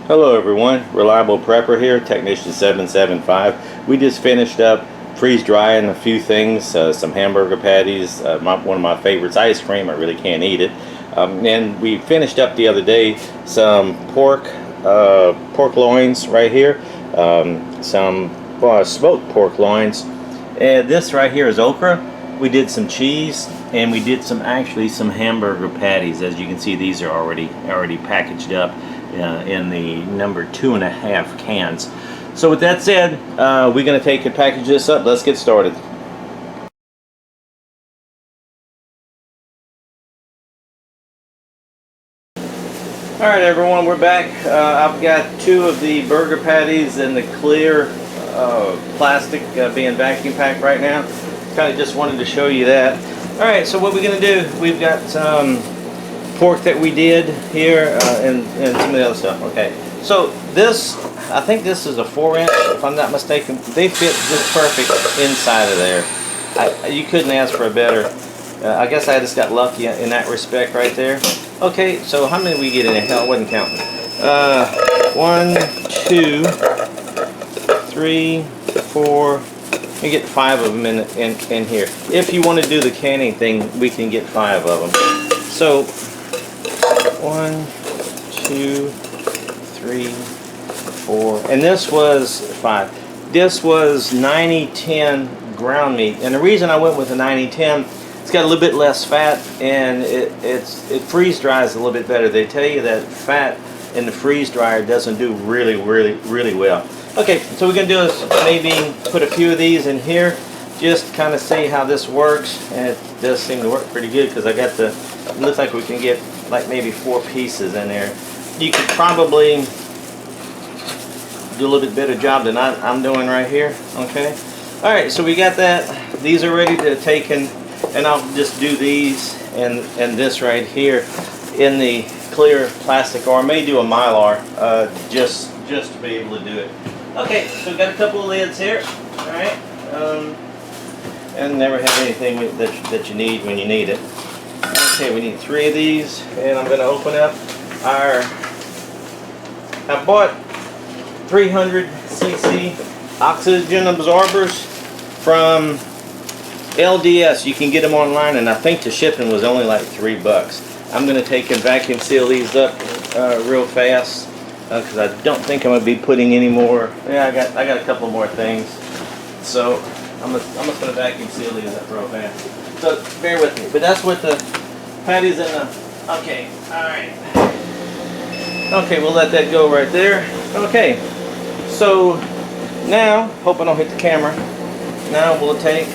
Hello everyone, Reliable Prepper here, Technician 775. We just finished up freeze drying a few things, some hamburger patties, one of my favorites, ice cream. I really can't eat it. And we finished up the other day some pork loins right here, some smoked pork loins. And this right here is okra. We did some cheese, and we did some hamburger patties. As you can see, these are already packaged up in the number 2.5 cans. So with that said, we're going to take and package this up. Let's get started. Alright everyone, we're back. I've got 2 of the burger patties in the clear plastic being vacuum packed right now. Kind of just wanted to show you that. Alright, so what we're going to do, we've got some pork that we did here and some of the other stuff. Okay, so this, I think this is a 4-inch, if I'm not mistaken. They fit just perfect inside of there. You couldn't ask for a better. I guess I just got lucky in that respect right there. Okay, so how many we get in there? Hell, I wasn't counting. 1, 2, 3, 4. We get 5 of them in here. If you want to do the canning thing, we can get 5 of them. So 1, 2, 3, 4, and this was 5. This was 90-10 ground meat, and the reason I went with a 90-10, it's got a little bit less fat, and it freeze dries a little bit better. They tell you that fat in the freeze dryer doesn't do really well. Okay, so we're gonna do is maybe put a few of these in here, just kind of see how this works, and it does seem to work pretty good because I got the. It looks like we can get like maybe 4 pieces in there. You could probably do a little bit better job than I'm doing right here. Okay. All right. So we got that. These are ready to take and I'll just do these and this right here in the clear plastic, or I may do a Mylar just to be able to do it. Okay. So we got a couple of lids here. All right. And never have anything that you need when you need it. Okay, we need 3 of these, and I'm going to open up I bought 300cc oxygen absorbers from LDS. You can get them online, and I think the shipping was only like $3. I'm going to take and vacuum seal these up real fast because I don't think I'm going to be putting any more. Yeah, I got a couple more things, so I'm just going to vacuum seal these up real fast. So bear with me. But that's what the patties in the. Okay, all right. Okay, we'll let that go right there. Okay, so now, hope I don't hit the camera. Now we'll take,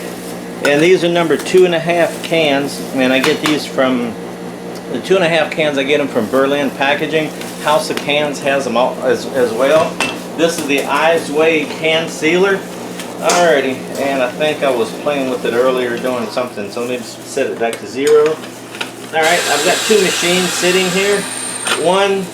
and these are number 2.5 cans, and I get these from the 2.5 cans. I get them from Berlin Packaging. House of Cans has them all as well. This is the Eyes Way can sealer. Alrighty, and I think I was playing with it earlier doing something, so let me just set it back to 0. Alright, I've got 2 machines sitting here. One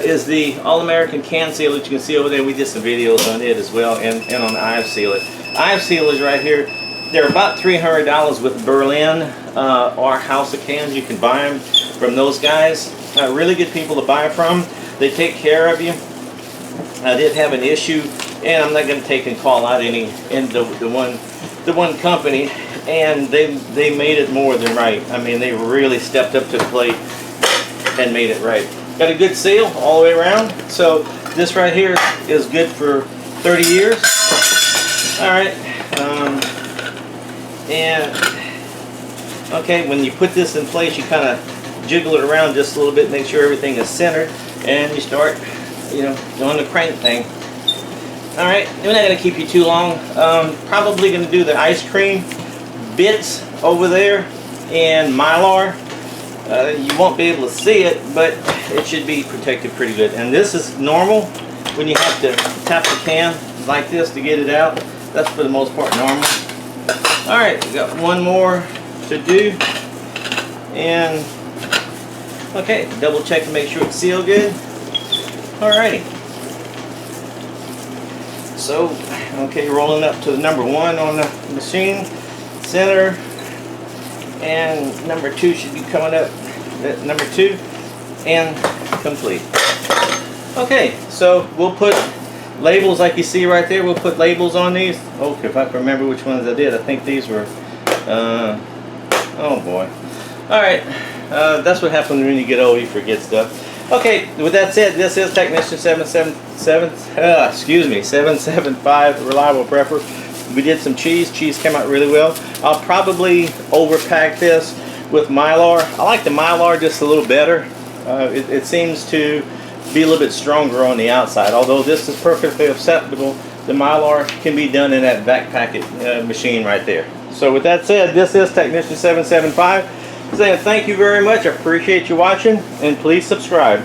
is the All-American Can Sealer that you can see over there. We did some videos on it as well, and on Ive Sealer. Ive Sealers right here, they're about $300 with Berlin or House of Cans. You can buy them from those guys. Really good people to buy from. They take care of you. I did have an issue, and I'm not going to take and call out any in the one company, and they made it more than right. I mean, they really stepped up to the plate and made it right. Got a good seal all the way around. So this right here is good for 30 years. All right, and okay, when you put this in place, you kind of jiggle it around just a little bit, make sure everything is centered, and you start, doing the crank thing. All right, we're not going to keep you too long. Probably going to do the ice cream bits over there in Mylar. You won't be able to see it, but it should be protected pretty good. And this is normal when you have to tap the can like this to get it out. That's for the most part normal. All right, we got one more to do. And okay, double check to make sure it's sealed good. Alrighty. So, okay, rolling up to the number 1 on the machine, center, and number 2 should be coming up at number 2, and complete. Okay, so we'll put labels like you see right there. We'll put labels on these. Oh, if I can remember which ones I did. I think these were, oh boy. Alright, that's what happens when you get old, you forget stuff. Okay, with that said, this is Technician 775 Reliable Prepper. We did some cheese. Cheese came out really well. I'll probably overpack this with Mylar. I like the Mylar just a little better. It seems to be a little bit stronger on the outside. Although this is perfectly acceptable, the Mylar can be done in that back packet machine right there. So with that said, this is Technician 775 saying thank you very much. I appreciate you watching, and please subscribe.